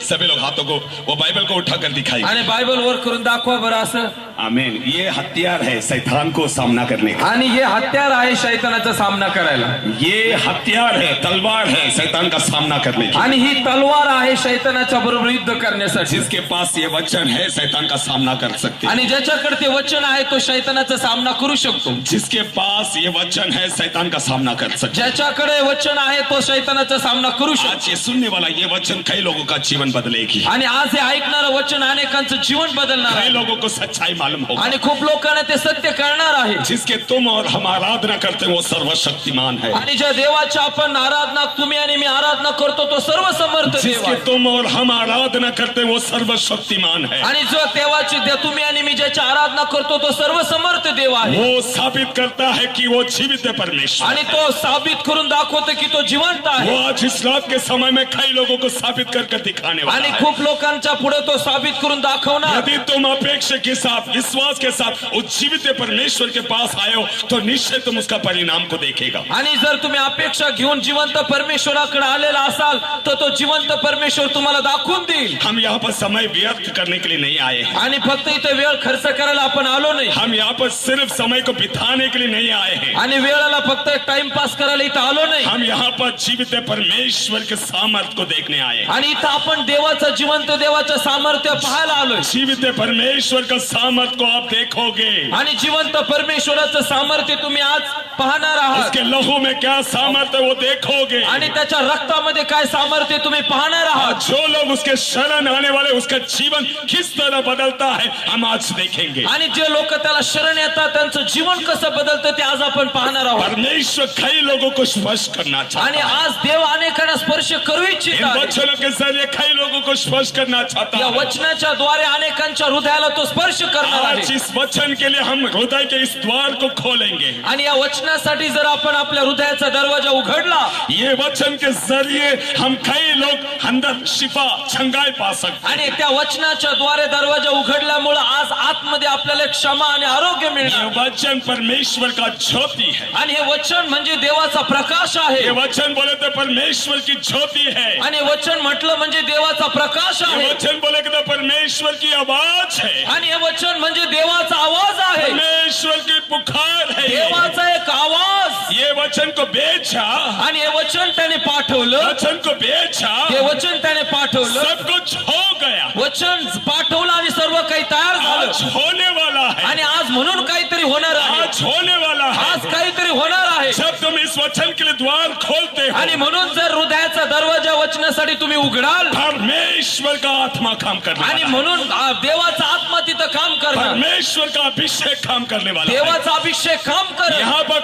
सभी लोग हाथों को वो बाइबल को उठाकर दिखाइए। आणि बायबल वर करून दाखवा बरं असं। आमीन। ये हथियार है शैतान को सामना करने का। आणि हे हत्यार आहे शैतानाचा सामना करायला। ये हथियार है, तलवार है शैतान का सामना करने की। आणि ही तलवार आहे शैतानाच्या बरोबर युद्ध करण्यासाठी। जिसके पास ये वचन है शैतान का सामना कर सकते हैं। आणि ज्याच्याकडे ते वचन आहे तो शैतानाचा सामना करू शकतो। जिसके पास ये वचन है शैतान का सामना कर सकते हैं। ज्याच्याकडे वचन आहे तो शैतानाचा सामना करू शकतो। आज ये सुनने वाला ये वचन कई लोगों का जीवन बदलेगी। आणि आज हे ऐकणारं वचन अनेकांचं जीवन बदलणार कई आहे। लोगों को सच्चाई मालूम होगा। आणि खूप लोकांना ते सत्य कळणार आहे। जिसके तुम और हम आराधना करते हैं वो सर्वशक्तिमान है। आणि ज्या देवाची आपण आराधना तुम्ही आणि मी आराधना करतो तो सर्वसमर्थ देव जिसके आहे। तुम और हम आराधना करते हैं वो सर्वशक्तिमान है। आणि जो देवाची तुम्ही आणि मी ज्याची आराधना करतो तो सर्वसमर्थ देव आहे। वो साबित करता है कि वो जीवित है परमेश्वर। आणि तो साबित करून दाखवतो की तो जिवंत आहे। वो आज इस रात के समय में कई लोगों को साबित करके दिखाने वाला आणि है। खूप लोकांच्या पुढे तो साबित करून दाखवणार। यदि तुम अपेक्षा के साथ, विश्वास के साथ उस जीवित परमेश्वर के पास आए हो तो निश्चय तुम उसका परिणाम को देखेगा। आणि जर तुम्ही अपेक्षा घेऊन जिवंत परमेश्वराकडे आलेला असाल तर तो जिवंत परमेश्वर तुम्हाला दाखवून देईल। हम यहाँ पर समय व्यर्थ करने के लिए नहीं आए हैं। आणि फक्त इथे वेळ खर्च करायला आपण आलो नाही। हम यहाँ पर सिर्फ समय को बिताने के लिए नहीं आए हैं। आणि वेळाला फक्त टाइम पास करायला इथं आलो नाही। हम यहाँ पर जीवित परमेश्वर के सामर्थ्य को देखने आए हैं। आणि इथं आपण देवाचं जिवंत देवाचं सामर्थ्य पाहायला आलोय। जीवित परमेश्वर का सामर्थ्य को आप देखोगे। आणि जिवंत परमेश्वराचं सामर्थ्य तुम्ही आज पाहणार आहात। उसके लहू में क्या सामर्थ्य है वो देखोगे। आणि त्याच्या रक्तामध्ये काय सामर्थ्य तुम्ही पाहणार आहात। जो लोग उसके शरण आने वाले उसका जीवन किस तरह बदलता है हम आज देखेंगे। आणि जे लोक त्याला शरण येतात त्यांचं जीवन कसं बदलतं ते आज आपण पाहणार आहोत। परमेश्वर कई लोगों को स्पर्श करना चाहता आणि है। आज देव अनेकांना स्पर्श करू इच्छित इन आहे। वचनों के जरिए कई लोगों को स्पर्श करना चाहता या है। वचनाच्या द्वारे अनेकांच्या हृदयाला तो स्पर्श करणार आज आहे। इस वचन के लिए हम हृदय के इस द्वार को खोलेंगे। आणि या वचनासाठी जर आपण आपल्या हृदयाचा दरवाजा उघडला ये वचन के जरिए हम कई लोग अंदर शिफा छंगाई पा सकते हैं। आणि त्या वचनाच्या द्वारे दरवाजा उघडल्यामुळे आज आतमध्ये आपल्याला क्षमा आणि आरोग्य ये मिळणार। वचन परमेश्वर का ज्योति है। आणि हे वचन म्हणजे देवाचा प्रकाश आहे। ये वचन बोले तो परमेश्वर की ज्योति है। आणि वचन म्हटलं म्हणजे देवाचा प्रकाश ये आहे। वचन बोले तो परमेश्वर की आवाज है। आणि हे वचन म्हणजे देवाचा आवाज आहे। परमेश्वर की पुकार है। देवाचा एक आवाज। ये वचन को बेचा, आणि हे वचन त्याने पाठवलं। वचन को बेचा, हे वचन त्याने पाठवलं। सब कुछ हो गया। वचन पाठवलं आणि सर्व काही तयार झालं। आज होने वाला है। आणि आज म्हणून काहीतरी होणार आहे। आज होने वाला है। आज काहीतरी होणार आहे। जब तुम इस वचन के लिए द्वार खोलते हो, आणि म्हणून जर हृदयाचा दरवाजा वचनासाठी तुम्ही उघडाल परमेश्वर का आत्मा काम करने आणि वाला है। म्हणून देवाचा आत्मा तिथं काम करणार। परमेश्वर का अभिषेक काम करने वाला है। देवाचा अभिषेक काम कर। यहाँ पर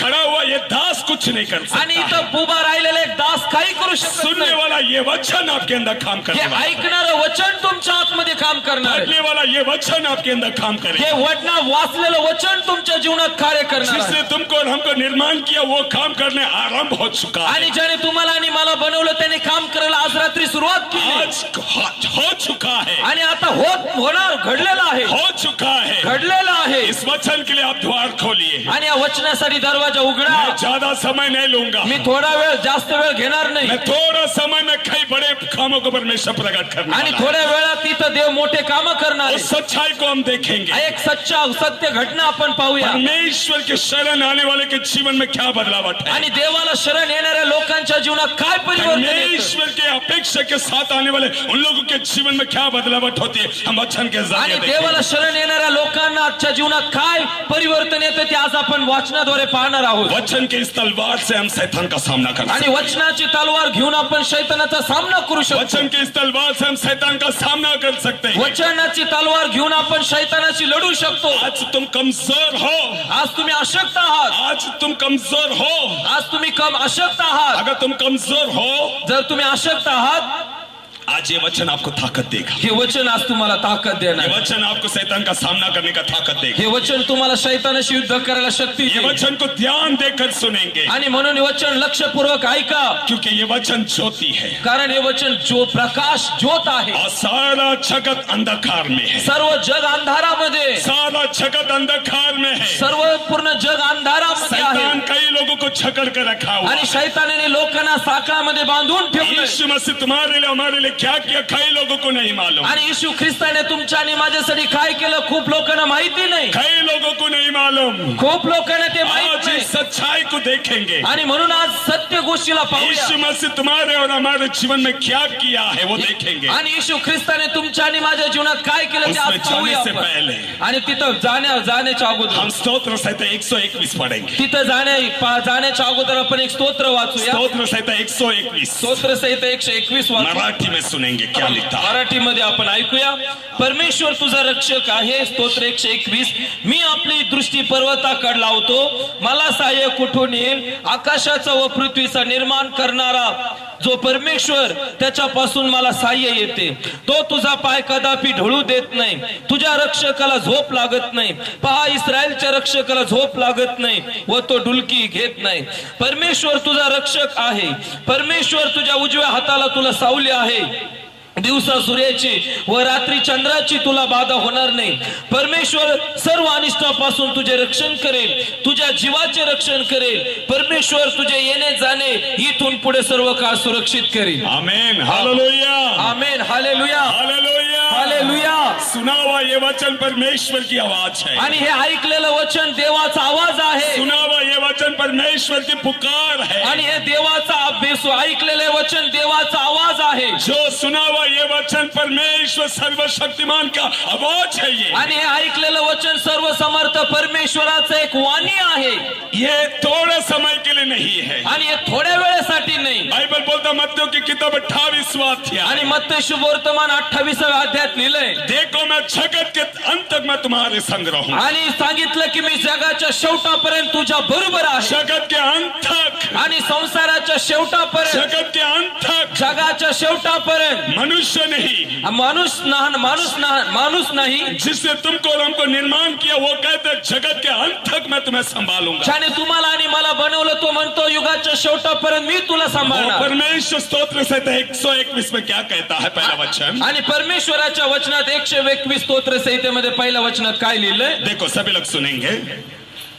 खड़ा हुआ ये दास कुछ नहीं कर आणि सकता। इथं उभा राहिलेला एक दास काही करू शकत सुनने नाही। वाला ये वचन आपके अंदर काम हे करने वाला है। ऐकणारं वचन तुमच्या आतमध्ये काम करणार आहे। पढ़ने वाला ये वचन आपके अंदर काम हे करेगा। वचना वाचलेलं वचन तुमच्या जीवनात कार्य करणार जिसने आहे। तुमको और हमको निर्माण किया वो काम करने आरंभ हो चुका है। आणि ज्याने तुम्हाला आणि मला बनवलं त्याने काम करायला आज रात्री सुरुवात केली आज हो चुका है। आणि आता होणार घडलेलं आहे। हो चुका है। घडलेलं आहे। इस वचन के लिए आप द्वार खोलिए। आणि या वचनासाठी दरवाजा उघडा। मैं ज्यादा समय नहीं लूंगा। मी थोडा वेळ जास्त वेळ घेणार नाही। मैं थोड़ा समय में कई बड़े कामों को परमेश्वर प्रकट करने आणि वाला है। थोड्या वेळात तिथं देव मोठे काम करणार उस सच्चाई को हम देखेंगे। आहे। एक सत्य घटना आपण पाहूया। परमेश्वर के शरण आने वाले के जीवन में क्या बदलावट है। आणि देवाला शरण येणाऱ्या लोकांच्या जीवनात काय परिवर्तन येतं। परमेश्वर के अपेक्षा के साथ आने वाले उन लोगों के जीवन में क्या बदलावट होती है हम वचन के आणि जरिए देखेंगे। देवाला शरण येणाऱ्या लोकांना आजच्या जीवनात काय परिवर्तन येतं ते आज आपण वाचनाद्वारे पाहणार आहोत। वचन के इस तलवार से हम शैतान का सामना कर सकते आणि वचनाची तलवार घेऊन आपण शैतानाचा सामना करू हैं। शकतो। वचन के इस तलवार से हम शैतान का सामना कर सकते हैं। वचनाची तलवार घेऊन आपण शैतानाशी लढू शकतो। आज तुम कमजोर हो। आज तुम्ही अशक्त आहात। आज तुम कमजोर हो। आज तुम्ही अशक्त आहात। अगर तुम कमजोर हो, जर तुम्ही अशक्त आहात आज ये वचन आपको ताकत देगा। हे वचन आज तुम्हाला ताकद ये देणार। वचन आपको शैतान का सामना करने का ताकत देगा। हे वचन तुम्हाला शैतानाशी युद्ध करायला शक्ती ये देईल। वचन को ध्यान देकर सुनेंगे आणि म्हणून हे वचन लक्षपूर्वक ऐका क्योंकि ये वचन ज्योति है कारण हे वचन जो प्रकाश ज्योत आहे। और सारा जगत अंधकार में है। सर्व जग अंधारामध्ये सारा जगत अंधकार में है। सर्व पूर्ण जग अंधारामध्ये आहे। शैतान कई लोगों को छकड़ कर रखा हुआ आणि है। शैतानाने लोकांना साखळामध्ये बांधून ठेवले। यीशु मसीह तुम्हारे लिए हमारे लिए क्या किया कई लोगों को नहीं मालूम, आणि येशू ख्रिस्ताने तुमच्या आणि माझ्यासाठी काय केलं खूप लोकांना माहिती नाही, कई लोगों को नहीं मालूम। खूप लोकांना ते माहित आज नाही इस सच्चाई को देखेंगे, आणि म्हणून आज सत्य गोष्टीला पाहूया यीशु मसीह तुम्हारे और हमारे जीवन में क्या किया है वो देखेंगे। आणि येशू ख्रिस्ताने तुमच्या आणि माझ्या जीवनात काय केलं ते आज उसमें पाहूया जाने से आपण। पहले आणि तिथं जाण्याच्या अगोदर हम स्तोत्र संहिता 121 पढ़ेंगे। तिथं जाण्याच्या अगोदर आपण एक स्तोत्र वाचूया। स्तोत्र संहिता 121 स्तोत्र संहिता 121 वाचू। मराठी में सुनेंगे क्या लिखा है। मराठीमध्ये आपण ऐकूया। परमेश्वर तुझा रक्षक आहे, स्तोत्र 121। मी आपली दृष्टी पर्वताकडे लावतो, मला सहाय्य कुठून येईल? आकाशाचा व पृथ्वीचा निर्माण करणारा जो परमेश्वर, त्याच्यापासून मला सहाय्य येते। तो तुझा पाय कदापि ढळू देत नाही, तुझ्या रक्षकाला झोप लागत नाही। पहा, इस्रायलच्या रक्षकाला झोप लागत नाही व तो डुलकी घेत नाही। परमेश्वर तुझा रक्षक आहे, परमेश्वर तुझ्या उजव्या हाताला तुला सावली आहे। दिवसा सूर्याची व रात्री चंद्राची तुला बाधा होणार नाही। परमेश्वर सर्व अनिष्टापासून तुझे रक्षण करेल, तुझ्या जीवाचे रक्षण करेल। परमेश्वर तुझे येणे जाणे इथून पुढे सर्व काळ सुरक्षित करेल। आमेन, हालेलुया, आमेन, हालेलुया, हालेलुया, हालेलुया। सुना हुआ ये वचन परमेश्वर की आवाज है, आणि हे ऐकलेलं वचन देवाचा आवाज आहे। सुना हुआ ये वचन परमेश्वर की पुकार है, आणि हे देवाचा अभ्यास, ऐकलेले वचन देवाचा आवाज आहे। जो सुना हुआ ये वचन परमेश्वर सर्वशक्तिमान का आवाज है। ये आणि हे ऐकलेलं वचन सर्व समर्थ परमेश्वराचं एक वाणी आहे। ये थोड़े समय के लिए नहीं है। आणि हे थोड्या वेळेसाठी नाही। बाइबल बोलता मत्ती की किताब 28वां अध्याय, आणि मत्ती शुभवर्तमान 28व्या अध्यायात लिहिलंय, देखो मैं जगत के अंत तक मैं तुम्हारे संग रहूं। आणि सांगितलं की मी जगाच्या शेवटापर्यंत तुझ्या बरोबर आहे। जगत के अंत तक, आणि संसाराच्या शेवटापर्यंत, जगत के अंत तक। जगाच्या शेवटापर्यंत मनुष्य नहीं, माणूस नाही जिसने तुमको और हमको निर्माण किया, वो कहते जगत के अंत तक मैं तुम्हें संभालूंगा। ज्याने तुम्हाला आणि मला बनवलं, तो म्हणतो युगाच्या शेवटापर्यंत मी तुला वो सांभाळणार। परमेश्वर स्तोत्र संहिता 121 में क्या कहता है? पहला वचन, आणि परमेश्वराच्या वचनात 121 स्तोत्र संहितेमध्ये पहिल्या वचनात काय लिहिलंय? देखो सभी लोग सुनेंगे।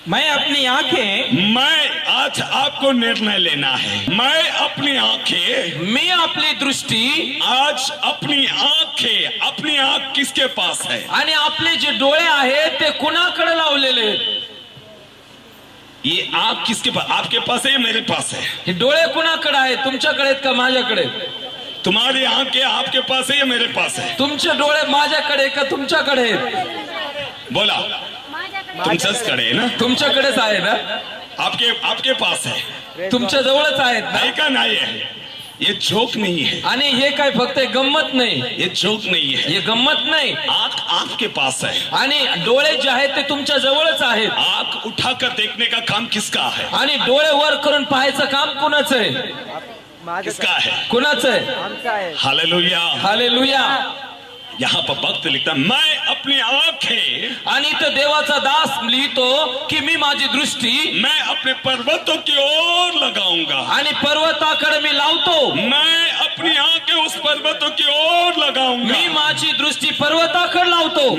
मैं अपनी आंखें, मैं आज आपको निर्णय लेना है। मैं अपनी आंखें, मी आपली दृष्टी, आज अपनी आंख किसके पास है? आणि आपले जे डोळे आहेत ते कुणाकडे लावलेले आहेत? ये आंख किसके पास? आपके पास है या मेरे पास है? हे डोळे कुणाकडे आहेत? तुमच्याकडे आहेत का माझ्याकडे? तुम्हारी आंखें आपके पास है या मेरे पास है? तुमचे डोळे माझ्याकडे का तुमच्याकडे आहेत? बोला, तुमच्याच कडे आहे ना? तुमच्याकडेच आहे ना? आपके पास है, तुमच्या जवळच आहेत ना? नहीं का? नहीं है, ये जोक नहीं है, आणि हे काय फक्त गंमत नाही, ये जोक नहीं है। हे गंमत नाही। आंख आपके पास है, आणि डोळे जे आहेत ते तुमच्या जवळच आहेत। आंख उठाकर देखने का काम किसका है? आणि डोळे वर करून पाहायचं काम कुणाचं आहे? किसका है? कुणाचं आहे? हालेलुया। हालेलुया। यहाँ पर भक्त लिखता, मैं अपनी आंखें, आणि इथं देवाचा दास लिहितो की मी माझी दृष्टी, मैं अपने पर्वतों की ओर लगाऊंगा। आणि पर्वताकडे मी लावतो। मैं अपनी आंखें उस पर्वतों की ओर लगाऊंगा। मी माझी दृष्टी पर्वताकडे लावतो।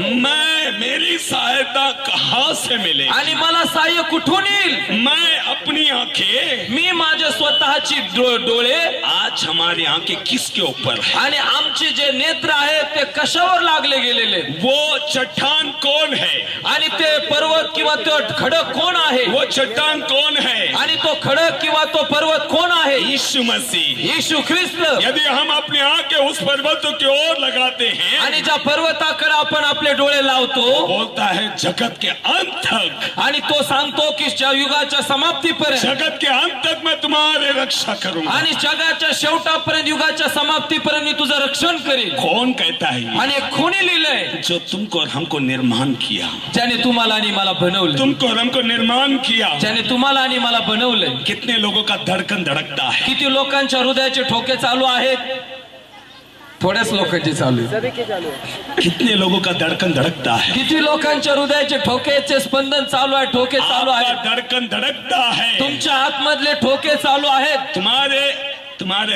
मेरी सहायता कहां से मिले? आणि मला सहाय्य कुठून येईल? मैं अपनी आंखें, मी माझे स्वतःची डोळे, आज हमारी आंखें किसके ऊपर है? आणि आमचे जे नेत्र आहेत ते कशावर लागले गेलेले? वो चट्टान कौन है? आणि ते पर्वत किंवा तो खडक कोण आहे? वो चट्टान कौन है? आणि तो खडक किंवा तो पर्वत कोण आहे? यीशु मसीह। येशू ख्रिस्त। यदि हम अपनी आंखें उस पर्वतों की ओर लगाते हैं, आणि ज्या पर्वताकडे आपण आपले डोळे लावतो, बोलता है जगत के अंत तक, आणि तो सांगतो की युगाच्या समाप्तीपर्यंत, जगत के अंत तक मैं तुम्हारे रक्षा करूंगा। आणि जगाच्या शेवटापर्यंत, युगाच्या समाप्तीपर्यंत मी तुझं रक्षण करेन। कौन कहता है? आणि कोणी लिहिलंय? जो तुमको और हमको निर्माण किया, ज्याने तुम्हाला आणि मला बनवलं, तुमको और हमको निर्माण किया। ज्याने तुम्हाला आणि मला बनवलंय। कितने लोगों का धड़कन धड़कता है? किती लोकांच्या हृदयाचे ठोके चालू आहेत? थोड्याच लोकांचे चालू आहे। कितने लोगों का धड़कन धड़कता है? किती लोकांच्या हृदयाचे ठोकेचे स्पंदन चालू आहे? ठोके चालू आपका आहेत? धड़कन धड़कता है। तुमच्या आतमधले ठोके चालू आहेत? तुम्हारे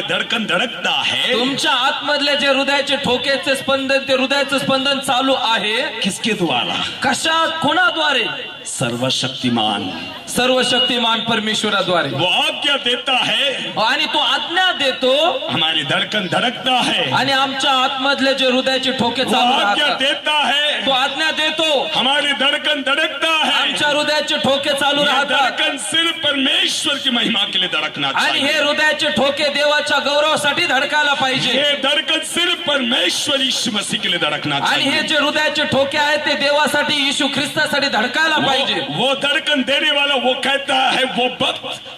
धड़कन धड़कता है। तुमच्या आतमधले जे हृदयाचे ठोकेचे स्पंदन, ते हृदयाचं स्पंदन चालू आहे किसके द्वारा? कशा, कोणाद्वारे? सर्वशक्तिमान सर्वशक्तिमान परमेश्वराद्वारे वो आज्ञा देता है, आणि तो आज्ञा देतो हमारी धड़कन धड़कता है। आणि आमच्या आतमधले जे हृदयाचे ठोके वो चालू आज्ञा राहतात देता है, तो आज्ञा देतो हमारी धड़कन धड़कता है। आमच्या हृदयाचे ठोके चालू ये राहतात धड़कन सिर्फ परमेश्वर की महिमा के लिए धड़कना आणि चाहिए। हे हृदयाचे ठोके देवाच्या गौरवासाठी धडकायला पाहिजे ये धड़कन सिर्फ परमेश्वर यीशु मसीह के लिए धड़कना आणि हे चाहिए। जे हृदयाचे ठोके आहेत ते देवासाठी येशू ख्रिस्तासाठी धडकायला पाहिजे वो धड़कन देने वाला वो कहता है,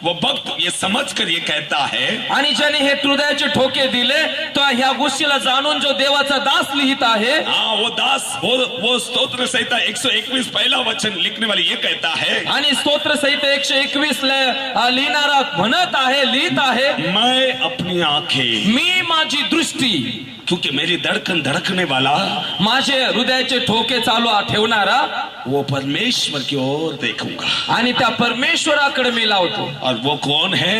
वो भक्त ये समझकर ये कहता है, आणि ज्याने हे हृदयाचे ठोके दिले तो ह्या गोष्टीला जाणून जो देवाचा दास लिहित आहे हाँ वो दास वो स्तोत्र संहिता 121 पहला वचन लिखने वाले ये कहता है, आणि स्तोत्र सहित 121 लिहिणारा म्हणत आहे लिहित आहे मैं अपनी आंखें, मी माझी दृष्टी क्योंकि मेरी धड़कन धड़कने वाला माझे हृदयाचे ठोके चालू ठेवणारा वो परमेश्वर की ओर देखूंगा। आणि त्या परमेश्वराकडे मी लावतो और वो कौन है?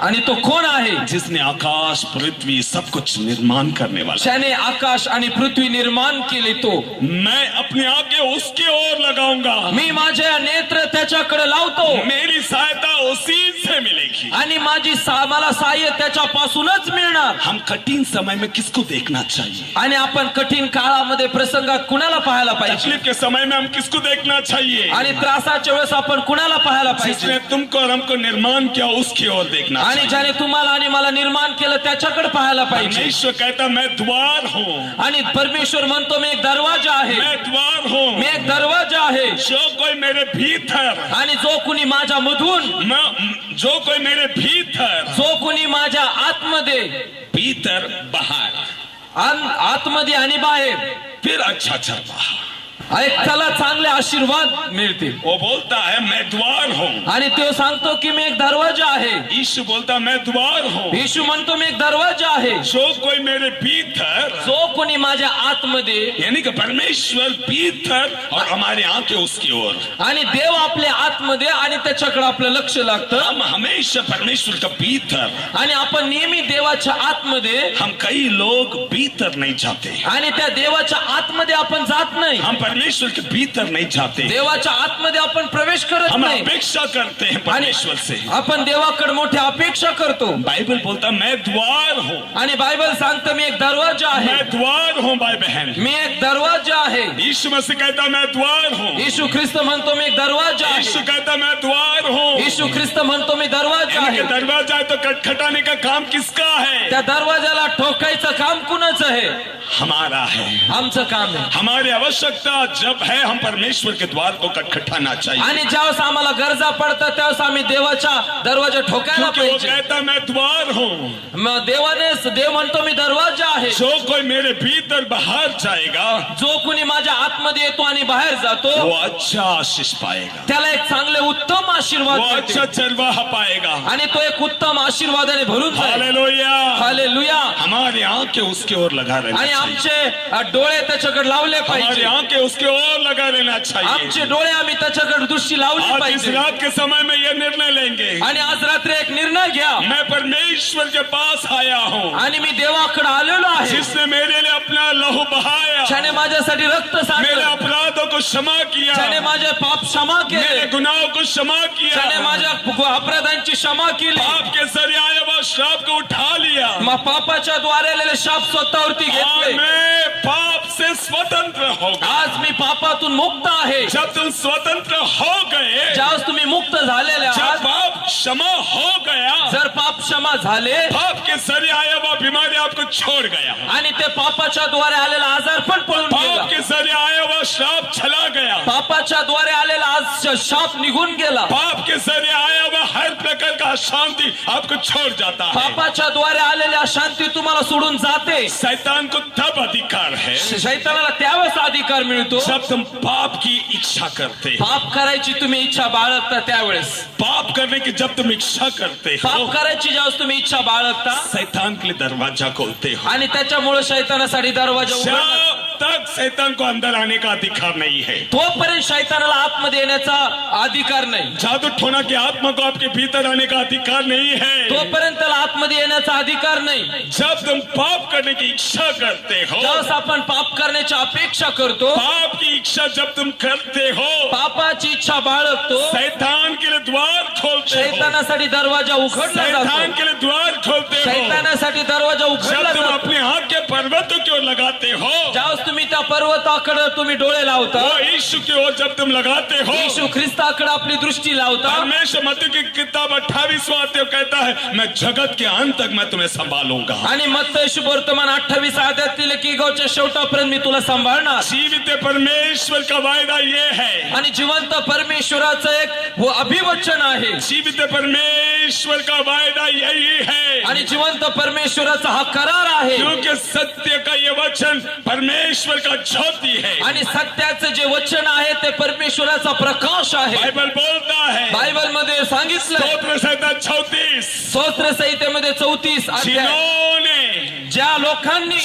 आणि तो कोण आहे जिसने आकाश पृथ्वी सब कुछ निर्माण करने वाला। ज्याने आकाश आणि पृथ्वी निर्माण केली तो मैं अपनी आंखें उसके ओर लगाऊंगा, मी माझे नेत्र त्याच्याकडे लावतो मेरी सहायता उसी से मिलेगी। आणि मला सहाय्य त्याच्यापासूनच मिळणार हम कठिन समय में किसको देखना चाहिए? आणि आपण कठीण काळामध्ये प्रसंगात कुणाला पाहायला पाहिजे तकलीफ के समय में हम किसको देखना चाहिए? आणि त्रासाच्या वेळेस आपण कुणाला पाहायला जिसने पाहिजे तुमको और हमको निर्माण किया उसकी ओर देखना आणि चाहिए। ज्याने तुम्हाला आणि मला निर्माण केलं त्याच्याकडे पाहायला पाहिजे परमेश्वर कहता मैं द्वार हूँ, आणि परमेश्वर म्हणतो मी एक दरवाजा आहे मैं द्वार हूँ, मी एक दरवाजा आहे जो कोई मेरे भीतर, आणि जो कुणी माझ्या मधून जो कोई मेरे भीतर, जो कुणी माझ्या आतमध्ये भीतर बाहर, आतमध्ये आणि बाहेर फिर अच्छा चलता। त्याला चांगले आशीर्वाद मिळतील वो बोलता है मैं द्वार हूँ, आणि तो सांगतो की मी एक दरवाजा आहे यीशु बोलता मैं द्वार हूँ, येशू म्हणतो मी एक दरवाजा आहे जो कोई मेरे भीतर, जो कोणी माझ्या आतमध्ये यानी कि परमेश्वर भीतर और हमारी आंखें उसकी ओर। आणि देव आपल्या आतमध्ये आणि त्याच्याकडे आपलं लक्ष लागतं हम हमेशा परमेश्वर का भीतर, आणि आपण नेहमी देवाच्या आतमध्ये हम कई लोग भीतर नहीं जाते, आणि त्या देवाच्या आतमध्ये आपण जात नाही हम परमेश्वर के भीतर नहीं जाते, देवाच्या आतमध्ये आपण प्रवेश करत हम नाही अपेक्षा करते हैं परमेश्वर से। आपण देवाकडे मोठी अपेक्षा करतो बाइबल बोलता मैं द्वार हूँ, आणि बायबल सांगतं मी एक दरवाजा आहे मैं द्वार हूँ भाई बहन। मी एक दरवाजा आहे यीशु मसीह कहता मैं द्वार हूँ, येशू ख्रिस्त म्हणतो मी एक दरवाजा यीशु आहे कहता मैं द्वार हूँ। येशू ख्रिस्त म्हणतो मी दरवाजा यानी कि आहे दरवाजा है तो खटखटाने का काम किसका है? त्या दरवाजाला ठोकायचं काम कुणाचं आहे? हमारा है। आमचं काम आहे हमारी आवश्यकता जब है हम परमेश्वर के द्वार को खटखटाना चाहिए, आणि ज्यावेळेस आम्हाला गरजा पडतात त्यावेळेस आम्ही देवाच्या दरवाजा ठोकायला क्योंकि वो पाहिजे कहता मैं द्वार हूँ, देव म्हणतो मी दरवाजा आहे जो कोई मेरे भीतर बाहर जाएगा जो कुणी माझ्या आतमध्ये येतो आणि बाहेर जातो वो अच्छा आशीष पाएगा, त्याला एक चांगले उत्तम आशीर्वाद वो मिळते. अच्छा चरवाहा पाएगा। आणि तो एक उत्तम आशीर्वादाने भरून जाईल. हालेलुया। हालेलुया. हमारी आंखें उसके ओर लगा रहना आणि चाहिए, आमचे डोळे त्याच्याकडे लावले हमारी पाहिजे आंखें उसके ओर लगा रहना चाहिए। आमचे डोळे आम्ही त्याच्याकडे दृष्टी लावली आज इस पाहिजे रात के समय में ये निर्णय लेंगे, आणि आज रात्री एक निर्णय घ्या मैं परमेश्वर के पास आया हूँ, आणि मी देवाकडे आलेलो आहे जिसने मेरे लिए अपना लहू बहाया, ज्याने माझ्यासाठी रक्त मेरे सांडलं अपराधों को क्षमा किया, ज्याने माझे पाप क्षमा मेरे केले गुनाहों को क्षमा किया, ज्याने माझ्या अपराधांची क्षमा केली पाप के जरिए आया हुआ श्राप को उठा लिया, पापाच्या द्वारे आलेले शाप स्वतःवरती और घेतले मैं पाप से स्वतंत्र हो गया। आज मी पापातून मुक्त आहे जब तुम स्वतंत्र हो गए, ज्यावेळेस तुम्ही मुक्त झालेले जब आहात पाप क्षमा हो गया, जर पाप क्षमा झाले पाप के जरिए आया हुआ बीमारी आपको छोड़ गया, आणि ते पापाच्या द्वारे आलेला आजार पण पळून गेला पाप के जरिए आया हुआ श्राप चला गया, पापाच्या द्वारे आलेला आज शाप निघून गेला पाप के जरिए आया हुआ हर प्रकार का अशांति आपको छोड़ जाता है। पापाच्या द्वारे आलेली अशांती तुम्हाला सोडून जाते शैतान को तब अधिकार है शैतानाला त्यावेळेस अधिकार मिळतो जब तुम पाप की इच्छा करते हो, पाप करायची तुम्ही इच्छा बाळगता त्यावेळेस पाप करने की जब तुम इच्छा करते हो, पाप करायची ज्यावेळेस तुम्ही इच्छा बाळगता शैतान के लिए दरवाजा खोलते हो। आणि त्याच्यामुळे शैतानासाठी दरवाजा उघडला. जब तक शैतान को अंदर आने का अधिकार नहीं है। तोपर्यंत शैतानाला आतमध्ये येण्याचा अधिकार नाही. जादू टोना की आत्मा को आपके भीतर आने का अधिकार नहीं है। तोपर्यंत त्याला आतमध्ये येण्याचा अधिकार नाही. जब तुम पाप करने की इच्छा करते हो, ज्यावेळेस आपण पाप करण्याची अपेक्षा करतो, पाप की इच्छा जब तुम करते हो, पापाची इच्छा बाळगतो, शैतान के लिए द्वार खोलते हो, शैतानासाठी दरवाजा उघडला शैतान जातो. के लिए द्वार खोलते हो। शैतानासाठी दरवाजा उघडला जब तुम जातो. अपने हाथ के पर्वतों की ओर लगाते हो, ज्यावेळेस तुम्ही त्या पर्वताकडे तुम्ही डोळे लावता, वो यीशु की ओर जब तुम लगाते हो, येशू ख्रिस्ताकडे आपली दृष्टी लावता, परमेश्वर मत्ती की किताब 28वां अध्याय कहता है, मैं जगत के अंत तक मैं तुम्हें संभालूंगा। आणि मत्ती शुभवर्तमान 28 अध्यायातील की गावच्या शेवटापर्यंत मी तुला सांभाळणार. जीवित परमेश्वर का वायदा ये है, आणि जिवंत परमेश्वराचं एक वो अभिवचन आहे. जीवित परमेश्वर का वायदा यही है, आणि जिवंत परमेश्वराचा हा करार आहे. क्योंकि सत्य का ये वचन परमेश्वर का ज्योति है। आणि सत्याचं जे वचन आहे ते परमेश्वराचा प्रकाश आहे. बाइबल बोलता है, बायबल मध्ये सांगितलं, स्तोत्र संहिता 34, स्तोत्र संहितेमध्ये 34 अध्याय, ज्या लोकांनी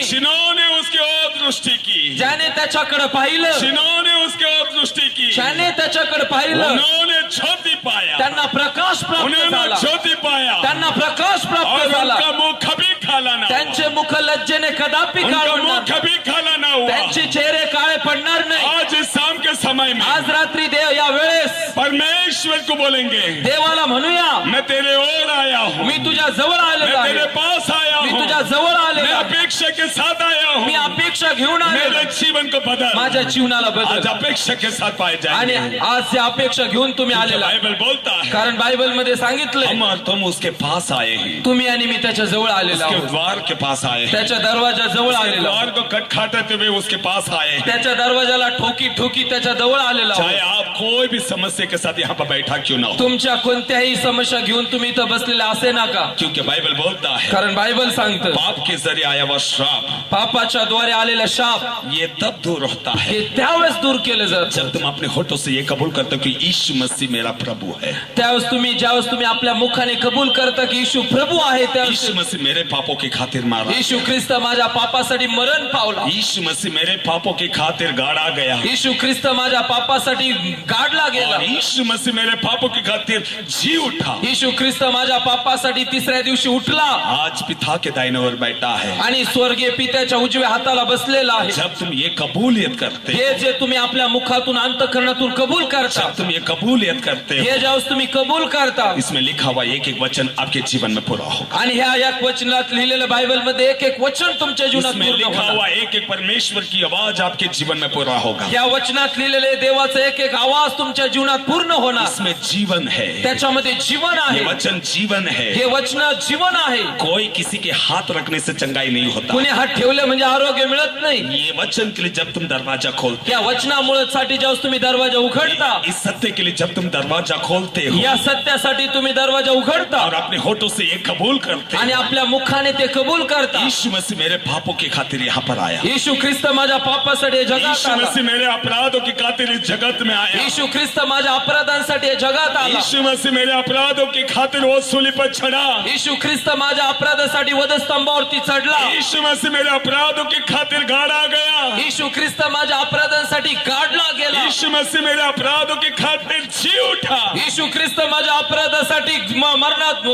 जिन्होंने उसकी ओर दृष्टी की, ज्याने त्याच्याकडे पाहिलं, जिन्होंने उसकी ओर दृष्टी की, ज्याने त्याच्याकडे पाहिलं, उन्होंने ज्योति पाया, त्यांना प्रकाश प्राप्त उन्होंने झाला. ज्योति पाया, त्यांना प्रकाश प्राप्त और झाला. उनका मुख कभी काला ना हुआ, त्यांचे मुख लज्जेने कदापि उनका काळवणार मुख नाही. कभी काला ना हुआ। त्यांचे चेहरे काळे पडणार नाही. आज इस शाम के समय में आज रात्री देव या वेळेस परमेश्वर को बोलेंगे, देवाला म्हणूया, मैं तेरे ओर आया हूँ, मी तुझ्या जवळ आलेलो मैं तेरे आहे, पास आया मी हूँ, तुझ्या जवळ मैं आलेलो आहे, अपेक्षा के साथ आया मी हूँ, अपेक्षा घेऊन आलेलो मेरे आहे. जीवन को बदल। माझ्या जीवनाला आज बदल. अपेक्षा के साथ पाए आणि जाएंगे। आज या अपेक्षा घेऊन तुम्ही आलेला आहे. बाइबल बोलता है, कारण बायबल मध्ये सांगितलंय, हम और तुम उसके पास आए हैं, तुम्ही आणि मी त्याच्या जवळ आलेलो उसके आहोत. द्वार के पास आए हैं, त्याच्या दरवाजा जवळ उसके आलेलो आहोत. द्वार को खटखटाते हुए उसके पास आए हैं। त्याच्या दरवाजाला ठोकी ठोकी त्याच्या जवळ आलेलो आहोत. चाहे आप कोई भी समस्या के साथ यहाँ पर बैठा क्यों ना हो, तुमच्या कोणत्याही समस्या घेऊन तुम्ही इथं बसलेले असे नका. क्योंकि बाइबल बोलता है, कारण बायबल सांगतं, पाप के जरिए आया हुआ श्राप पापाच्या द्वारे आलेला शाप ये तब दूर होता है हे त्यावेळेस दूर केलं जातं, जब तुम अपने होठों से ये कबूल करते हो कि यीशु मसीह मेरा प्रभु है, ज्यावेळेस तुम्ही आपल्या मुखाने कबूल करता की येशू प्रभू आहे, त्यावेळेस यीशु मसीह मेरे पापों की खातिर मारा, येशू ख्रिस्त माझ्या पापासाठी मरण पावला, यीशु मसीह मेरे पापों की खातिर गाड़ा गया, येशू ख्रिस्त माझ्या पापासाठी गाडला गेला, और यीशु मसीह मेरे पापों की खातिर जी उठा, येशू ख्रिस्त माझ्या पापासाठी तिसऱ्या दिवशी उठला आज पिता के दाहिने ओर बैठा है। आणि स्वर्गीय पित्याच्या उजव्या हाताला बसलेला आहे. जब तुम ये कबूलियत करते हो, हे जे तुम्ही आपल्या मुखातून अंतःकरणातून कबूल करता, जब तुम ये कबूलियत करते हो, हे ज्यावेळेस तुम्ही कबूल करता, इसमें लिखा हुआ एक एक वचन आपके जीवन में पूरा होगा। आणि ह्या एक वचनात लिहिलेलं बायबल मध्ये एक एक वचन तुमच्या जीवनात इसमें पूर्ण लिखा होणार. हुआ एक एक परमेश्वर की आवाज आपके जीवन में पूरा होगा। या वचनात लिहिलेले देवाचा एक एक आवाज तुमच्या जीवनात पूर्ण होणार. इसमें जीवन है, त्याच्यामध्ये जीवन आहे. ये वचन जीवन है। हे वचन जीवन आहे. कोई किसी के हाथ रखने से चंगाई नहीं होता। कुणी हात ठेवले म्हणजे आरोग्य मिळत नाही. ये वचन के लिए जब तुम दरवाजा खोलते या वचनामुळे साठी ज्यावेळेस तुम्ही दरवाजा उघडता, इस सत्य के लिए जब तुम दरवाजा खोलते हो या सत्यासाठी तुम्ही दरवाजा उघडता और अपने होठों से ये कबूल करते आणि हो, आपल्या मुखाने ते कबूल करता, यीशु मसीह मेरे पापों की खातिर यहाँ पर आया, येशू ख्रिस्त माझ्या पापासाठी जगात यीशु आला, मसीह मेरे अपराधों की खातिर इस जगत में आया, येशू ख्रिस्त माझ्या अपराधांसाठी जगात आला, यीशु मसीह मेरे अपराधों की खातिर वो सूली पर चढ़ा, येशू ख्रिस्त माझ्या अपराधासाठी वधस्तंभावरती चढला, यीशु मसीह मेरे अपराधों की खातिर गाड़ा गया, येशू ख्रिस्त माझ्या अपराधांसाठी काढला गेला, यीशु मसीह मेरे अपराधों की खातिर जी उठा, येशू ख्रिस्त माझ्या अपराधासाठी मरणात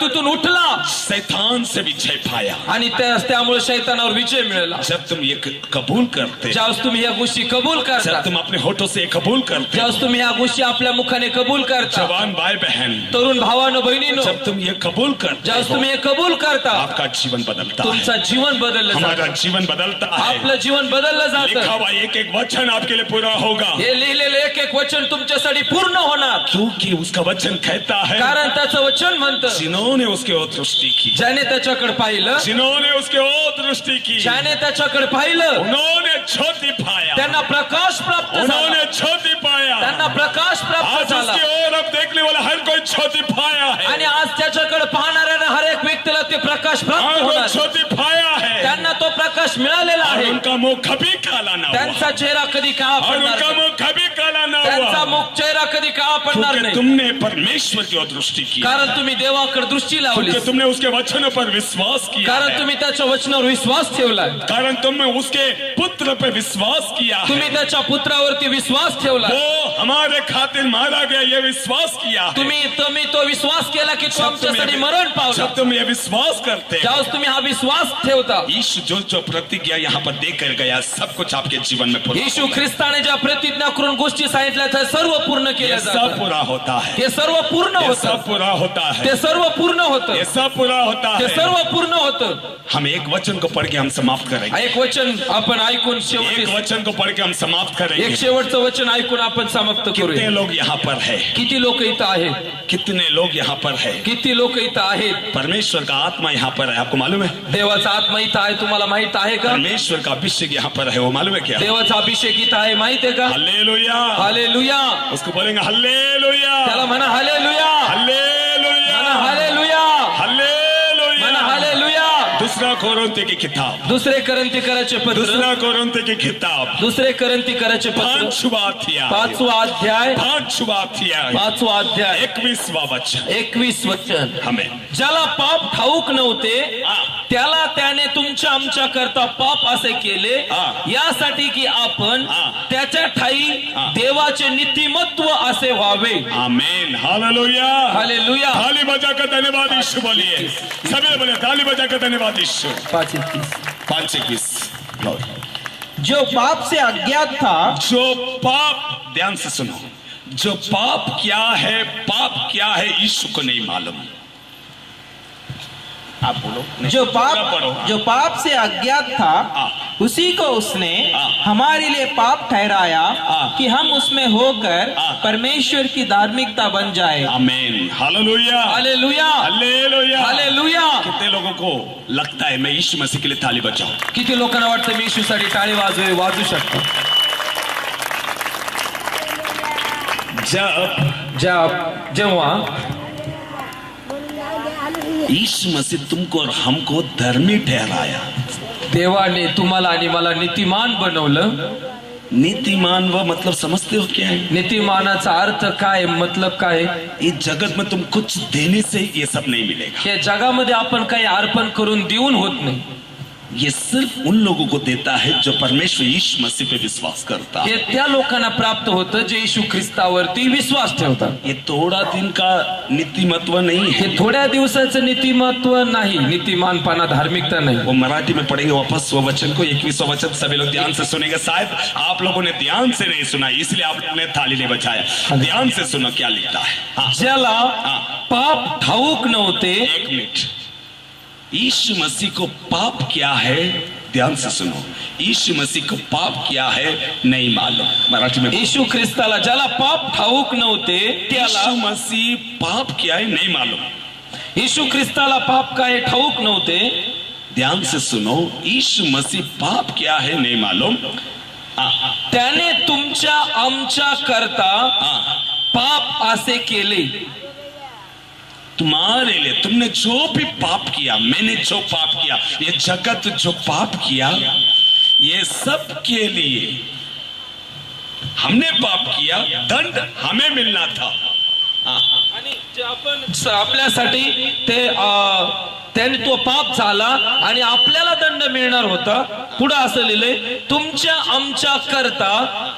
तुतून उठला शैतान से विजय पाया। आणि त्यामुळे शैतानावर विजय मिळाला. जब तुम ये कबूल करते, ज्यावेळेस तुम्ही या गोष्टी कबूल करता, जब तुम अपने होठों से ये कबूल करते, ज्यावेळेस तुम्ही या गोष्टी आपल्या मुखाने कबूल करता, जवान भाई बहन, तरुण भावानो बहिणीनो, जब तुम ये कबूल करते ज्यावेळेस हो, तुम्ही हे कबूल करता, आपका जीवन बदलता है, तुमचं जीवन बदललं जातं. हमारा जीवन बदलता है। आपलं जीवन बदललं लिखा जातं. हुआ एक एक वचन आपके लिए पूरा होगा, हे लिहिलेलं एक एक वचन तुमच्यासाठी पूर्ण होणार. क्योंकि उसका वचन कहता है कारण त्याचं वचन म्हणतं, जिन्होंने उसके ओर दृष्टि की, ज्याने त्याच्याकडे पाहिलं, जिन्होंने उसके ओर दृष्टि की, ज्याने त्याच्याकडे पाहिलं, उन्होंने ज्योति पाया, त्यांना प्रकाश प्राप्त झाला, उन्होंने ज्योति पाया। त्यांना प्रकाश प्राप्त आज झाला. उसकी ओर अब देखने वाला हर कोई ज्योति पाया है, आणि आज त्याच्याकडे पाहणाऱ्याने हर एक व्यक्तीला ते प्रकाश प्राप्त हर कोई होणार. ज्योति पाया है। त्यांना तो प्रकाश प्रकाश मिळालेला और आहे उनका मुख कभी काला ना हुआ, त्यांचा चेहरा कधी काळा और पडणार उनका नाही. मुख कभी काला ना त्यांचा हुआ, मुख चेहरा कधी काळा पडणार क्योंकि नाही. तुमने परमेश्वर की ओर दृष्टी की, कारण तुम्ही देवाकडे दृष्टी लावली, क्योंकि तुमने उसके वचनों पर विश्वास किया कारण है, तुम्ही त्याच्या वचनावर विश्वास ठेवलाय, कारण तुमने उसके पुत्र पर विश्वास किया है, तुम्ही त्याच्या पुत्रावरती विश्वास ठेवला, वो हमारे खातिर मारा गया ये विश्वास किया है. तुम्ही तो विश्वास केला की तो आमच्यासाठी मरण पावला. जब तुम ये विश्वास करते हो, ज्यावेळेस तुम्ही हा विश्वास ठेवता, यीशु जो जो प्रतिज्ञा यहाँ पर देकर गया सब कुछ आपके जीवन में पूरा येशू ख्रिस्ताने ज्या प्रतिज्ञा करून गोष्टी सांगितल्या त्या सर्व पूर्ण ये केल्या सब जातात. पूरा होता है, ते सर्व पूर्ण ये होतं, सब पूरा होता है, ते सर्व पूर्ण होतं, ये सब पूरा होता ते है. सर्व पूर्ण होतं. हम एक वचन को पढ़ के हम समाप्त करेंगे, एक वचन आपण ऐकून शेवटी एक वचन को पढ़ के हम समाप्त एक करेंगे. शेवटचं वचन ऐकून आपण समाप्त कितने करूया. लोग यहाँ पर है, किती लोक इथं आहेत, कितने लोग यहाँ पर है. किती लोक इथं आहेत. परमेश्वर का आत्मा यहाँ पर है, आपको मालूम है. देवाचा आत्मा इथं आहे, तुम्हाला माहित आहे का? परमेश्वर का अभिषेक यहाँ पर है, वो मालूम है क्या. देवाचा अभिषेक इथं आहे, माहित आहे का? हालेलुया, हालेलुया, उसको बोलेंगे हालेलुया, त्याला म्हणा हालेलुया, हालेलुया, म्हणा हालेलुया, हालेलुया. म्हणा हालेलुया. दूसरा कोरिन्थियों की किताब, दुसरे करंथीकराचे पत्र, दूसरा कोरिन्थियों की किताब, दुसरे करंथीकराचे पत्र, 5वां अध्याय, 5वा अध्याय, 5वां अध्याय, 5वा अध्याय, 21वां वचन. 21 वचन. हमें ज्याला पाप ठाऊक नव्हते हा. त्याला त्याने तुमच्या आमच्या करता पाप असे केले, हा. यासाठी की आपण हा. त्याच्या ठाई हा. देवाचे नीतिमत्व असे व्हावे. आमीन, हालेलुया. हालेलुया. ताली बजाकर धन्यवाद यीशु बोलिए, सभी बोले ताली बजाकर धन्यवाद यीशु. 5:21. जो पाप से अज्ञात था, जो पाप, ध्यान से सुनो, जो पाप क्या है, पाप क्या है यीशु को नहीं मालूम. आप बोलो. जो पूरा पढ़ो. जो पाप से अज्ञात था, हाँ. उसी को उसने हाँ. हमारे लिए पाप ठहराया हाँ. कि हम उसमें होकर हाँ. परमेश्वर की धार्मिकता बन जाए. आमीन, हालेलुया, हालेलुया. हालेलुया. हालेलुया. कितने लोगों को लगता है मैं यीशु मसीह के लिए ताली बजाऊं. किती लोकांना वाटतं मी येशूसाठी टाळी वाजू शकतो. जेव्हा यीशु मसीह तुमको और हमको धर्मी ठहराया. देवाने तुम्हाला आणि मला नीतिमान बनवलं. नीतिमान व मतलब समझते हो क्या है. नीतिमानाचा अर्थ काय, मतलब काय? इस जगत में तुम कुछ देने से ये सब नहीं मिलेगा. या जगामध्ये आपण काही अर्पण करून देऊन होत नाही. ये सिर्फ उन लोगों को देता है जो परमेश्वर यीशु मसीह पे विश्वास करता है. हे त्या लोकांना प्राप्त होतं जे येशू ख्रिस्तावरती विश्वास ठेवतात. ये थोड़ा दिन का नीतिमत्व नहीं है. हे थोड्या दिवसाचं नीतिमत्व नाही, नीतिमानपणा, धार्मिकता नाही. वो मराठी में पढ़ेंगे वापस वो वचन को, 21वां वचन सभी लोग ध्यान से सुनेंगे. शायद आप लोगों ने ध्यान से नहीं सुना इसलिए आपने थाली नहीं बजाया. ध्यान से सुनो क्या लिखता है. हाँ. ज्याला हाँ. पाप ठाऊक नव्हते. एक मिनट. यीशु मसीह को पाप क्या है, ध्यान से सुनो. यीशु मसीह को पाप क्या है नहीं मालूम. मराठी में येशू ख्रिस्ताला ज्याला पाप ठाऊक नव्हते त्याला, यीशु मसीह पाप क्या है नहीं मालूम. येशू ख्रिस्ताला पाप काय ठाऊक नव्हते. ध्यान से सुनो. यीशु मसीह पाप क्या है नहीं मालूम. हाँ. त्याने तुमच्या आमच्या करता हाँ. पाप असे केले. तुम्हारे लिए, तुमने जो भी पाप किया, मैंने जो पाप किया, ये जगत जो पाप किया, ये सब के लिए हमने पाप किया, दंड हमें मिलना था. आणि जे आपण आपल्यासाठी त्याने तो पाप झाला आणि आपल्याला दंड मिळणार होता. पुढे असं लिहिलंय, तुमच्या आमच्या करता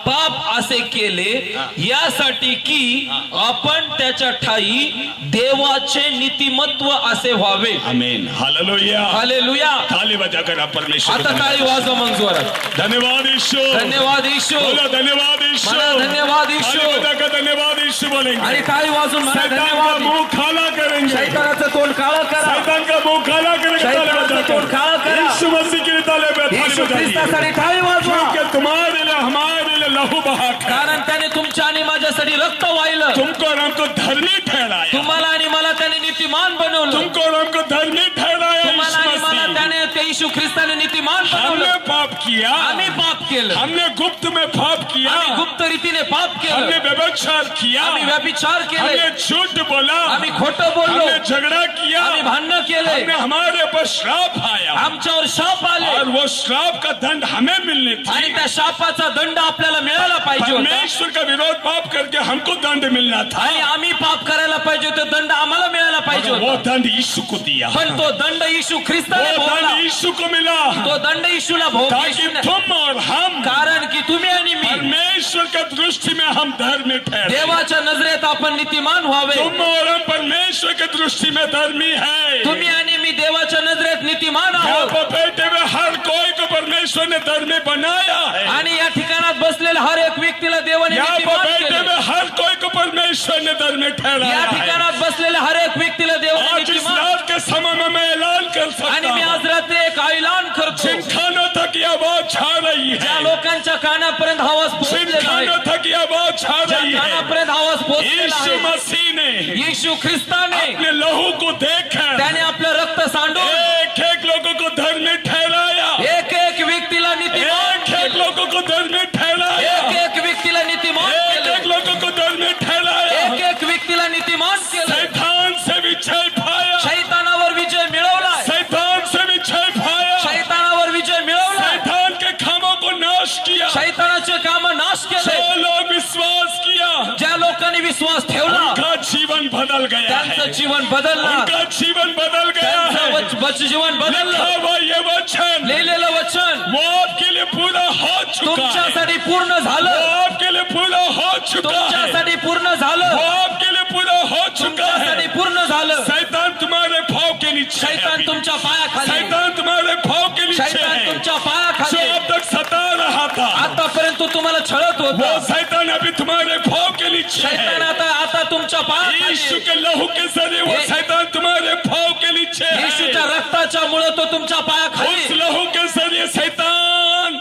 पाप असे केले यासाठी की आपण त्याच्या ठाई देवाचे नीतिमत्व असे व्हावे. आमीन, हालेलुया. हालेलुया. ताली बजाकर आप परमेश्वर आता टाळी वाजवा मग जोरात. धन्यवाद यीशु. धन्यवाद येशू. बोलो धन्यवाद यीशु. म्हणा धन्यवाद येशू. ताली बजाकर धन्यवाद यीशु बोलेंगे. आणि टाळी वाजून म्हणा शैतान का धन्यवाद. मुंह काला करेंगे. शैतानाचं तोंड काळं करा. शैतान का मुंह काला करेंगे. ताली शैतानाचं तोंड बजाकर काळं करा. यीशु मसीह के लिए ताली येशू बजाइए. ख्रिस्तासाठी टाळी वाजवा. क्योंकि तुम्हारे लिए हमारे लिए लहू बहा है. कारण त्याने तुमच्या आणि माझ्यासाठी रक्त वाहिलं. तुमको और हमको धर्मी ठहराया. तुम्हाला आणि मला त्याने नीतिमान बनवलं. तुमको और हमको धर्मी ठहराया. तुम्हाला आणि यीशु मला मसीह. त्याने ते येशू ख्रिस्त ख्रिस्ताने नीतिमान हमने बनवलं. पाप किया, आम्ही पाप केलं. हमने गुप्त में पाप किया, आम्ही गुप्त रीतीने पाप हमने केलं. व्यभिचार किया, आम्ही व्यभिचार केले. हमने झूठ बोला, आम्ही खोटं बोललो. हमने झगड़ा किया, आम्ही भांडण केले. हमने हमारे पर श्राप आया आमच्यावर शाप आले और वो श्राप का दंड हमें मिलने आणि थी. त्या शापाचा दंड आपल्याला मिळायला पाहिजे होता. परमेश्वर का विरोध पाप करके हमको दंड मिलना था, आणि आम्ही पाप करायला पाहिजे तो दंड आम्हाला मिळायला पाहिजे मगर वो होता. दंड यीशु को दिया, पण तो दंड येशू ख्रिस्ताने वो भोगला. दंड यीशु को मिला तो दंड येशूला भोग ताकि येशूने. तुम और हम कारण की तुम्ही आणि मी परमेश्वर का दृष्टि में हम धर्मी ठहरे. देवाच्या नजरेत आपण नीतिमान व्हावे. तुम और हम परमेश्वर के दृष्टि में धर्मी है. तुम्ही आणि मी देवाच्या नजरेत नीतिमान यहाँ आहोत. पर बैठे हुए हर कोई को परमेश्वर ने धर्मी बनाया है. आणि या ठिकाणात बसलेल्या हर एक व्यक्तीला देवाने यहाँ पर नीतिमान बैठे केले. हुए हर कोई को परमेश्वर ने धर्मी या ठहराया है. ठिकाणात बसलेल्या हर एक व्यक्तीला देवाने आज इस नीतिमान. रात के समय में मैं ऐलान कर सकता आणि मी हूँ, आज रात्री एक ऐलान करतो. जिन कानों तक ये आवाज छा रही ज्या है, लोकांच्या कानापर्यंत आवाज जिन पोहोचलेला आहे, कानों तक ये आवाज छा ज्या रही है, कानापर्यंत आवाज पोहोचलेला यीशु आहे, मसीह ने येशू ख्रिस्ताने अपने लहू को देखकर त्याने आपलं रक्त सांडून एक एक लोगों को धर्मी ठहराया, एक एक व्यक्तीला नीतिमान एक एक लोगों को धर्मी ठहराया, एक एक व्यक्तीला नीतिमान एक केलं. एक लोगों को धर्मी ठहराया. एक एक व्यक्तीला नीतिमान केलं. शैतान से विजय पाया, शैतानावर विजय मिळवलाय. शैतान से विजय पाया, शैतानावर विजय मिळवलाय. शैतान के कामों को नाश किया. शैतानाचे काम नाश केले. जो लोग विश्वास किया ज्या लोकांनी विश्वास ठेवला उनका जीवन बदल गया है, त्यांचं जीवन बदललं. उनका जीवन बदल गया है. त्यांचं जीवन लिखा बदललं. हुआ ये वचन लिहिलेलं वचन वो आपके लिए पूरा हो चुका है, तुमच्यासाठी पूर्ण वो झालं. आपके लिए पूरा हो चुका है, तुमच्यासाठी पूर्ण वो झालं. आपके लिए पूरा हो चुका है. तुमच्यासाठी पूर्ण झालं. शैतान तुम्हारे भाव के नीचे है शैतान अभी. तुमच्या पायाखाली. शैतान तुम्हारे भाव के नीचे शैतान है. तुमच्या जो पायाखाली. अब तक सता रहा था, आतापर्यंत तो तुम्हाला छळत वो होता. शैतान अभी तुम्हारे भाव के नीचे शैतान है. आता आता तुमच्या यीशु पायाखाली. के लहू के जरिए वो ये- शैतान तुम्हारे भाव के नीचे येशूच्या है. रक्ताच्या मुळे तो तुमच्या उस पायाखाली. लहू के जरिए शैतान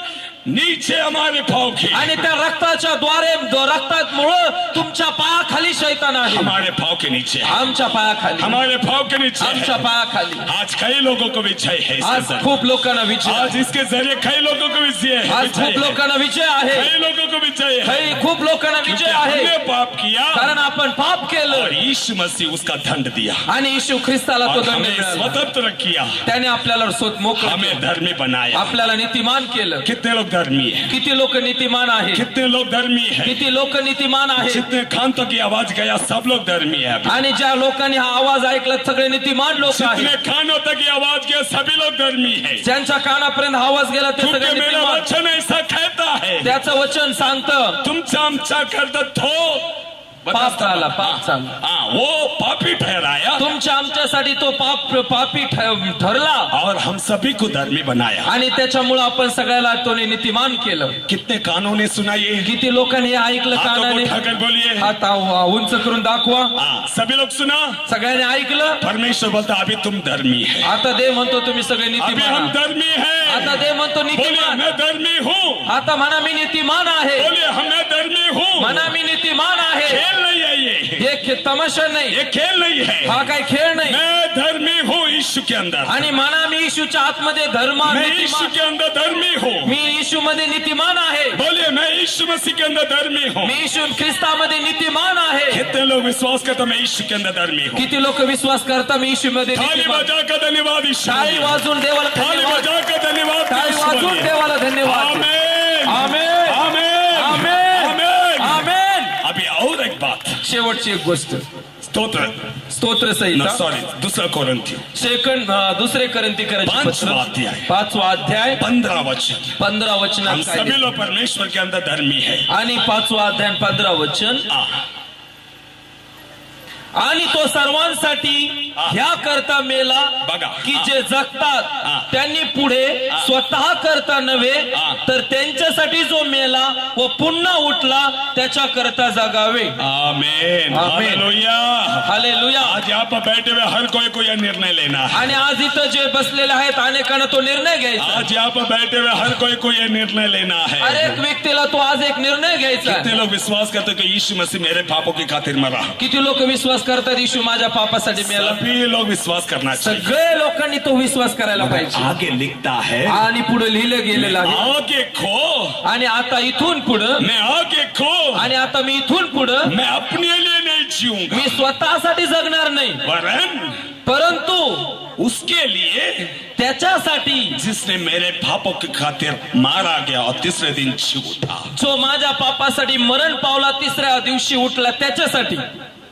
नीचे हमारे भाव के, आणि त्या रक्ताच्या द्वारे रक्तामुळं तुमच्या पायाखाली शैतान आहे. हमारे भाव के नीचे है, आमच्या पायाखाली. हमारे भाव के नीचे आमच्या है. पायाखाली. आज कई लोगों को विजय है इसके आज जरिए. खूप लोकांना विजय आज इसके जरिए कई लोगों को विजय है, आज विजय खूप है. लोकांना विजय आहे. कई लोगों को विजय है, काही खूप लोकांना क्योंकि विजय आहे. हमने पाप किया कारण आपण पाप और केलं यीशु मसीह उसका दंड दिया आणि येशू ख्रिस्ताला तो और दंड हमें मिळाला. स्वतंत्र किया, त्याने आपल्याला मोकळं हमें केलं. धर्मी बनाया. आपल्याला नीतिमान केलं. कितने लोग धर्मी है, किती लोक नीतिमान आहे. कितने लोग धर्मी है, किती लोक नीतिमान आहे. जितने कांतों की आवाज गया सब लोग धर्मी है अभी. आणि ज्या लोकांनी हा आवाज ऐकला सगळे नीतिमान लोक जितने आहेत. कानों तक ये आवाज गया सभी लोग धर्मी है, ज्यांच्या कानापर्यंत हा आवाज गेला ते क्योंकि सगळे मेरा नीतिमान. वचन ऐसा कहता है, त्याचं वचन सांगतं तुमचा आमचा करता तो पाप झाला. पाप झाला. हाँ वो पापी ठहराया तुमच्या आमच्यासाठी तो पापी ठरला और हम सभी को धर्मी बनाया. आणि त्याच्यामुळे आपण सगळ्याला तो नीतिमान केलं. कितने कानों ने सुना ये, किती लोकांनी हे ऐकलं हाथों को कानाने. उठाकर बोलिए. हात उंच करून दाखवा. हाँ सभी लोग सुना. सगळ्यांनी ऐकलं. परमेश्वर बोलता अभी तुम धर्मी है, आता देव म्हणतो तुम्ही सगळे अभी नीतिमान हम आहात. धर्मी है. आता देव म्हणतो बोलिए नीतिमान. मैं धर्मी हूँ, आता म्हणा मी नीतिमान आहे. बोलिए हम मैं धर्मी हूँ. म्हणा मी नीतिमान आहे. खेल नहीं है ये, हे तमाशा नाही. ये खेल नहीं है. हा काय खेळ नाही. मैं धर्मी हूँ यीशु के अंदर, आणि म्हणा मी येशूच्या आतमध्ये मैं यीशु नीतिमान. के अंदर धर्मी हूँ. मी येशू मध्ये नीतिमान आहे. बोलिए मैं यीशु मसीह के अंदर धर्मी हूँ. मी येशू ख्रिस्तामध्ये नीतिमान आहे. कितने लोग विश्वास करते मैं यीशु के अंदर धर्मी हूँ. किती लोक विश्वास करता मी येशू मध्ये थाली नीतिमान. बजा कर धन्यवाद यीशु. टाळी वाजून देवाला थाली धन्यवाद. बजा कर धन्यवाद टाळी यीशु वाजून बोलिए. देवाला धन्यवाद. आमेन आमेन. आमेन आमेन. आमेन. आमेन. अभी और एक बात, शेवटची एक गोष्ट स्तोत्र स्तोत्र संहिता सॉरी दूसरा कोरिन्थी दुसरे करंथीकराचे पांचवा पत्र अध्याय. 5वा अध्याय 15 वचन. 15 हम वचनात काय सभी लिहिलं? लोग परमेश्वर के अंदर धर्मी है. आणि 5वा अध्याय 15 वचन. आणि तो सर्वांसाठी ह्या करता मेला बघा. की जे जगतात त्यांनी पुढे स्वतः करता नव्हे तर त्यांच्यासाठी जो मेला व पुन्हा उठला त्याच्या करता जगावे. आमेन आमेन. हालेलुया. हालेलुया. आज यहाँ पर बैठे हुए हर कोई को यह निर्णय लेना है. आणि आज इथं जे बसलेले आहेत अनेकांना तो निर्णय घ्यायचा. आज यहाँ पर बैठे हुए हर कोई को यह निर्णय लेना है. हर एक व्यक्तीला तो आज एक निर्णय घ्यायचा आहे. कितने लोग विश्वास करते कि यीशु मसीह मेरे पापों की खातिर मरा. किती लोक विश्वास करतात येशू माझ्या पापासाठी मेला. सभी लोग विश्वास करना चाहिए। सगळे लोकांनी तो विश्वास करायला पाहिजे। आगे लिखता है, आणि पुढे लिहिलं गेलेलं आहे, आगे खो, आणि आता इथून पुढं, मैं आगे खो, आणि आता मी इथून पुढं मैं अपने लिए नहीं जीऊंगा, मी स्वतःसाठी जगणार नाही, वरन परंतु उसके लिए त्याच्यासाठी जिसने मेरे पापों की खातिर मारा गया और तीसरे दिन जी उठा। जो माझ्या पापासाठी मरण पावला, तिसऱ्या दिवशी उठला, त्याच्यासाठी।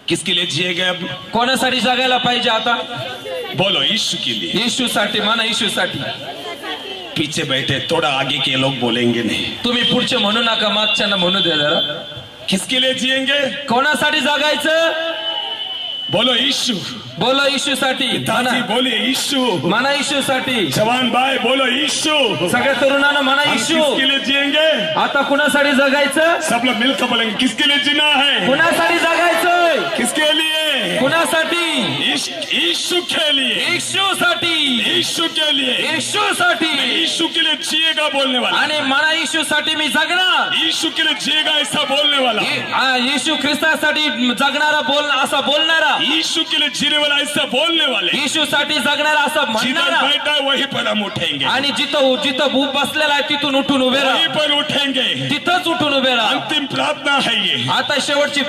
किसके लिए जिए गए? अब कोणासाठी जगायला पाहिजे आता? बोलो, यीशु के लिए। येशूसाठी म्हणा, येशूसाठी। पीछे बैठे थोड़ा आगे के लोग बोलेंगे नहीं। तुम्ही पुढचे म्हणू नका, मागच्यांना म्हणू द्या जरा। किसके लिए जिएंगे? कोणासाठी जगायचं? बोलो यीशु। बोलो येशूसाठी म्हणा, दादी बोलिए यीशु। म्हणा येशूसाठी। जवान भाई बोलो यीशु। सगळ्या तरुणांना म्हणा हम येशू। किसके लिए जिएंगे? आता कुणासाठी जगायचं? सब लोग मिलकर बोलेंगे, किसके लिए जीना है? कुणासाठी जगायचंय? किसके लिए? कुणासाठी? यीशु के लिए। येशूसाठी। यीशु के लिए। येशूसाठी। मैं यीशु के लिए जिएगा बोलने वाला। आणि म्हणा येशूसाठी मी जगणार। यीशु के लिए जिएगा ऐसा बोलने वाला। येशू ख्रिस्तासाठी जगणारा बोलणार, असा बोलणारा। यीशु के लिए जीने वाला ऐसा बोलने वाले। येशूसाठी जगणारा असं जिधर म्हणणारा। बैठा है वहीं पर हम उठेंगे, आणि जिथं जिथं भूप बसलेला आहे तिथून उठून उभे वहीं राहा, पर उठेंगे। तिथंच उठून उभे राहा। अंतिम प्रार्थना है ये। आता शेवटची